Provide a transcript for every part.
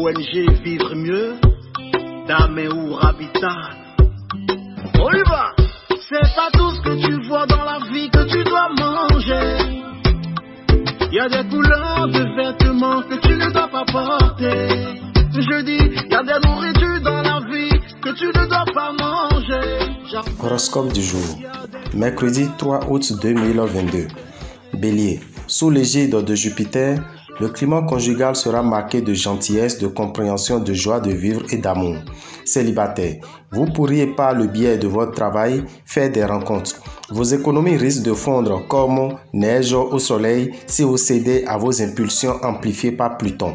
ONG Vivre Mieux, Daméou Habitat. On y va. C'est pas tout ce que tu vois dans la vie que tu dois manger. Il y a des couleurs de vêtements que tu ne dois pas porter. Je dis, il y a des nourritures dans la vie que tu ne dois pas manger. Horoscope du jour, mercredi 3 août 2022. Bélier, sous l'égide de Jupiter, le climat conjugal sera marqué de gentillesse, de compréhension, de joie de vivre et d'amour. Célibataire, vous pourriez par le biais de votre travail faire des rencontres. Vos économies risquent de fondre comme neige au soleil si vous cédez à vos impulsions amplifiées par Pluton.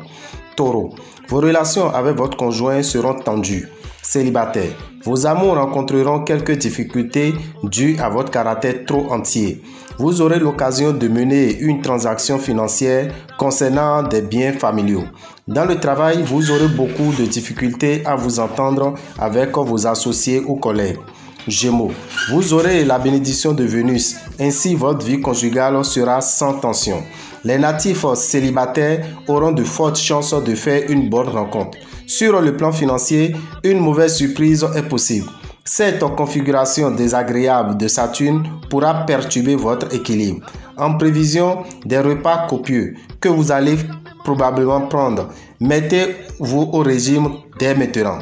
Taureau, vos relations avec votre conjoint seront tendues. Célibataire, vos amours rencontreront quelques difficultés dues à votre caractère trop entier. Vous aurez l'occasion de mener une transaction financière concernant des biens familiaux. Dans le travail, vous aurez beaucoup de difficultés à vous entendre avec vos associés ou collègues. Gémeaux, vous aurez la bénédiction de Vénus, ainsi votre vie conjugale sera sans tension. Les natifs célibataires auront de fortes chances de faire une bonne rencontre. Sur le plan financier, une mauvaise surprise est possible. Cette configuration désagréable de Saturne pourra perturber votre équilibre. En prévision des repas copieux que vous allez probablement prendre, mettez-vous au régime dès maintenant.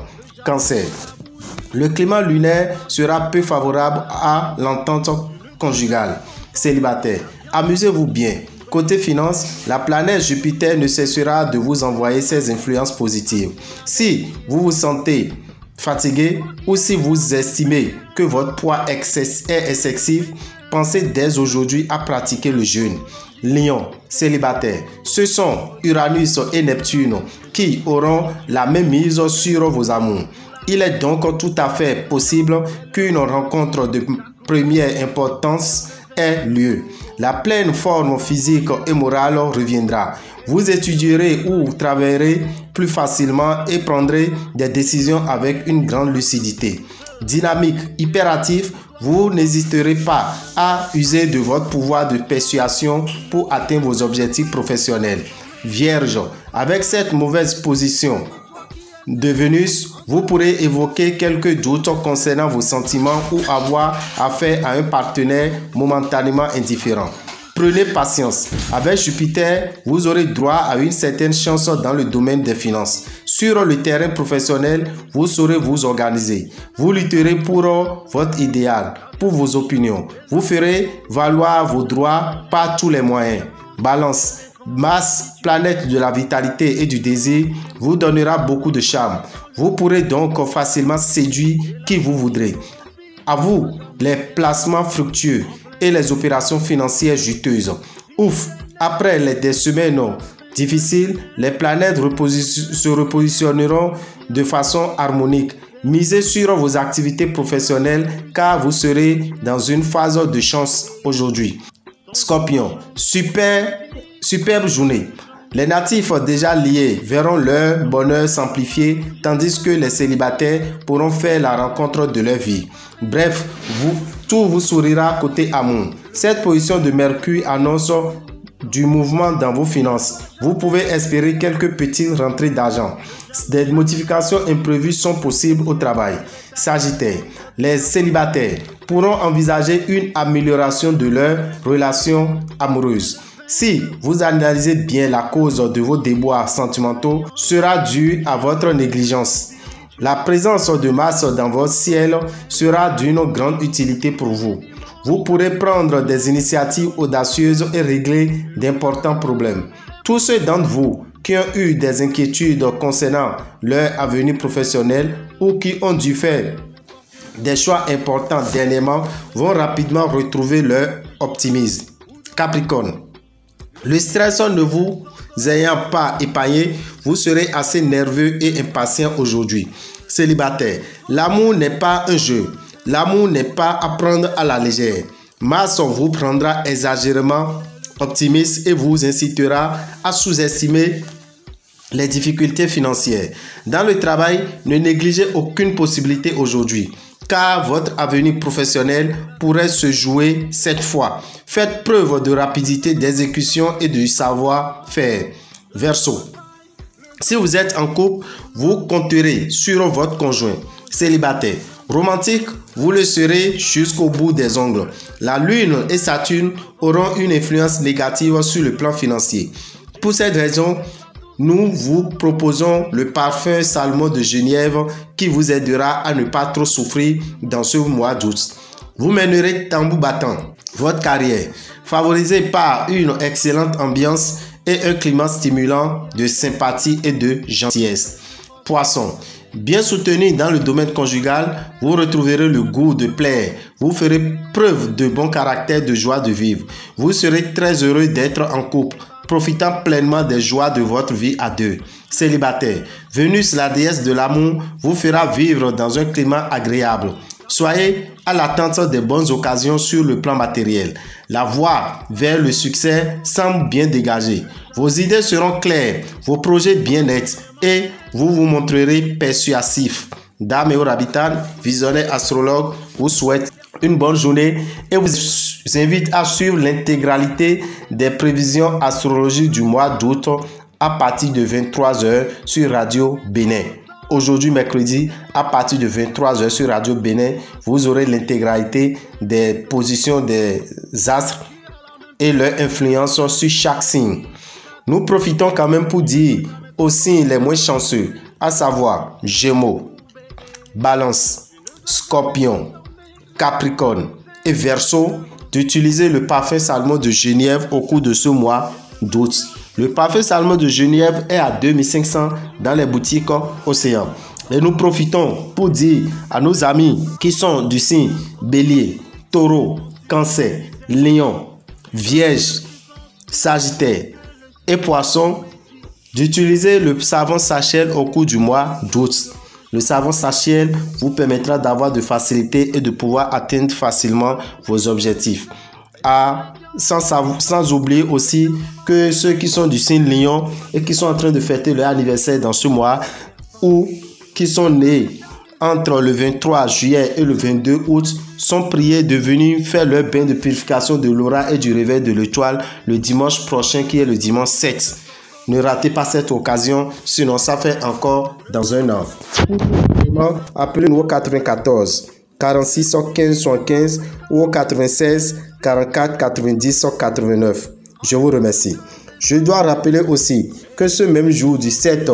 Cancer. Le climat lunaire sera peu favorable à l'entente conjugale. Célibataire, amusez-vous bien. Côté finance, la planète Jupiter ne cessera de vous envoyer ses influences positives. Si vous vous sentez fatigué ou si vous estimez que votre poids est excessif, pensez dès aujourd'hui à pratiquer le jeûne. Lion, célibataire, ce sont Uranus et Neptune qui auront la même mise sur vos amours. Il est donc tout à fait possible qu'une rencontre de première importance ait lieu. La pleine forme physique et morale reviendra. Vous étudierez ou travaillerez plus facilement et prendrez des décisions avec une grande lucidité. Dynamique, hyperactif, vous n'hésiterez pas à user de votre pouvoir de persuasion pour atteindre vos objectifs professionnels. Vierge, avec cette mauvaise position de Vénus, vous pourrez évoquer quelques doutes concernant vos sentiments ou avoir affaire à un partenaire momentanément indifférent. Prenez patience. Avec Jupiter, vous aurez droit à une certaine chance dans le domaine des finances. Sur le terrain professionnel, vous saurez vous organiser. Vous lutterez pour votre idéal, pour vos opinions. Vous ferez valoir vos droits par tous les moyens. Balance. Mars, planète de la vitalité et du désir, vous donnera beaucoup de charme. Vous pourrez donc facilement séduire qui vous voudrez. À vous, les placements fructueux et les opérations financières juteuses. Ouf, après des semaines difficiles, les planètes se repositionneront de façon harmonique. Misez sur vos activités professionnelles car vous serez dans une phase de chance aujourd'hui. Scorpion, superbe journée. Les natifs déjà liés verront leur bonheur s'amplifier tandis que les célibataires pourront faire la rencontre de leur vie. Bref, tout vous sourira côté amour. Cette position de Mercure annonce du mouvement dans vos finances. Vous pouvez espérer quelques petites rentrées d'argent. Des modifications imprévues sont possibles au travail. Sagittaire, les célibataires pourront envisager une amélioration de leur relation amoureuse. Si vous analysez bien la cause de vos déboires sentimentaux, sera due à votre négligence. La présence de Mars dans votre ciel sera d'une grande utilité pour vous. Vous pourrez prendre des initiatives audacieuses et régler d'importants problèmes. Tous ceux d'entre vous qui ont eu des inquiétudes concernant leur avenir professionnel ou qui ont dû faire des choix importants dernièrement vont rapidement retrouver leur optimisme. Capricorne, le stress ne vous ayant pas épargné, vous serez assez nerveux et impatient aujourd'hui. Célibataire, l'amour n'est pas un jeu. L'amour n'est pas à prendre à la légère. Mars vous prendra exagérément optimiste et vous incitera à sous-estimer les difficultés financières. Dans le travail, ne négligez aucune possibilité aujourd'hui, car votre avenir professionnel pourrait se jouer cette fois. Faites preuve de rapidité d'exécution et de savoir-faire. Verseau, Si vous êtes en couple, vous compterez sur votre conjoint. Célibataire, romantique, vous le serez jusqu'au bout des ongles. La Lune et Saturne auront une influence négative sur le plan financier. Pour cette raison, nous vous proposons le parfum Salmon de Genièvre qui vous aidera à ne pas trop souffrir dans ce mois d'août. Vous mènerez tambour battant votre carrière, favorisée par une excellente ambiance et un climat stimulant de sympathie et de gentillesse. Poisson, bien soutenu dans le domaine conjugal, vous retrouverez le goût de plaire. Vous ferez preuve de bon caractère, de joie de vivre. Vous serez très heureux d'être en couple, profitant pleinement des joies de votre vie à deux. Célibataire, Vénus, la déesse de l'amour, vous fera vivre dans un climat agréable. Soyez à l'attente des bonnes occasions sur le plan matériel. La voie vers le succès semble bien dégagée. Vos idées seront claires, vos projets bien nets et vous vous montrerez persuasif. Dame et Orabitan, visionnaire astrologue, vous souhaite une bonne journée et vous invite à suivre l'intégralité des prévisions astrologiques du mois d'août à partir de 23 h sur Radio Bénin. Aujourd'hui, mercredi, à partir de 23 h sur Radio Bénin, vous aurez l'intégralité des positions des astres et leur influence sur chaque signe. Nous profitons quand même pour dire aux signes les moins chanceux, à savoir Gémeaux, Balance, Scorpion, Capricorne et Verseau, d'utiliser le parfum Salmon de Genièvre au cours de ce mois d'août. Le parfum Salmon de Genièvre est à 2500 dans les boutiques Océan. Et nous profitons pour dire à nos amis qui sont du signe Bélier, Taureau, Cancer, Lion, Vierge, Sagittaire et Poisson d'utiliser le savon Sachel au cours du mois d'août. Le savon Sachel vous permettra d'avoir de facilité et de pouvoir atteindre facilement vos objectifs. Sans oublier aussi que ceux qui sont du signe Lion et qui sont en train de fêter leur anniversaire dans ce mois ou qui sont nés entre le 23 juillet et le 22 août sont priés de venir faire leur bain de purification de l'aura et du réveil de l'étoile le dimanche prochain qui est le dimanche 7. Ne ratez pas cette occasion, sinon ça fait encore dans un an. Appelez-nous au 94 46 15 75 ou au 96 44 90 89. Je vous remercie. Je dois rappeler aussi que ce même jour du 7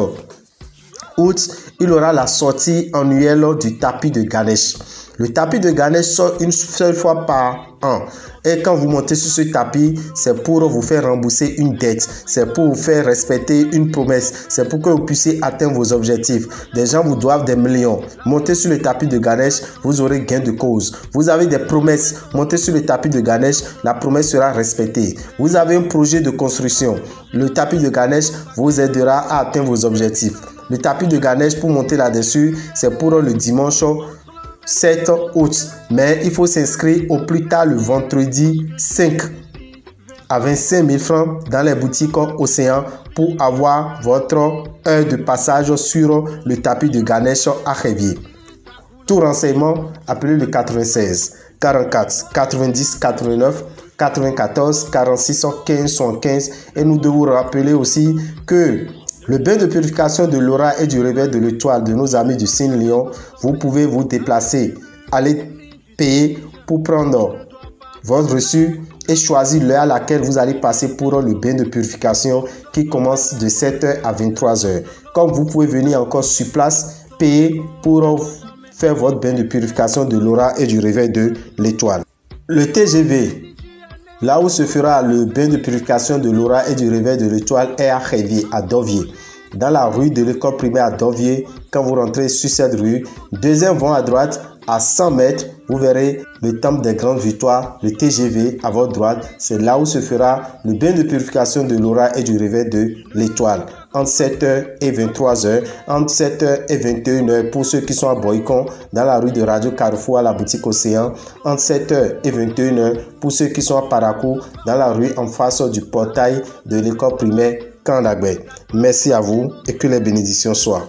août, il y aura la sortie annuelle du tapis de Ganesh. Le tapis de Ganesh sort une seule fois par an. Et quand vous montez sur ce tapis, c'est pour vous faire rembourser une dette. C'est pour vous faire respecter une promesse. C'est pour que vous puissiez atteindre vos objectifs. Des gens vous doivent des millions. Montez sur le tapis de Ganesh, vous aurez gain de cause. Vous avez des promesses. Montez sur le tapis de Ganesh, la promesse sera respectée. Vous avez un projet de construction. Le tapis de Ganesh vous aidera à atteindre vos objectifs. Le tapis de Ganesh, pour monter là-dessus, c'est pour le dimanche 7 août, mais il faut s'inscrire au plus tard le vendredi 5 à 25 000 francs dans les boutiques Océan pour avoir votre heure de passage sur le tapis de Ganesh à Révier. Tout renseignement, appelez le 96 44 90 89 94 46 15 75 et nous devons rappeler aussi que le bain de purification de l'aura et du réveil de l'étoile de nos amis du signe Lion, vous pouvez vous déplacer, aller payer pour prendre votre reçu et choisir l'heure à laquelle vous allez passer pour le bain de purification qui commence de 7h à 23h. Comme vous pouvez venir encore sur place, payer pour faire votre bain de purification de l'aura et du réveil de l'étoile. Le TGV, là où se fera le bain de purification de l'aura et du réveil de l'étoile est à Révier, à Dovier. Dans la rue de l'école primaire à Dovier, quand vous rentrez sur cette rue, deuxième vent à droite, à 100 mètres, vous verrez le temple des grandes victoires, le TGV à votre droite. C'est là où se fera le bain de purification de l'aura et du réveil de l'étoile. Entre 7h et 23h, entre 7h et 21h pour ceux qui sont à Boycon, dans la rue de Radio Carrefour à la boutique Océan, entre 7h et 21h pour ceux qui sont à Parakou, dans la rue en face du portail de l'école primaire Kandagbe. Merci à vous et que les bénédictions soient.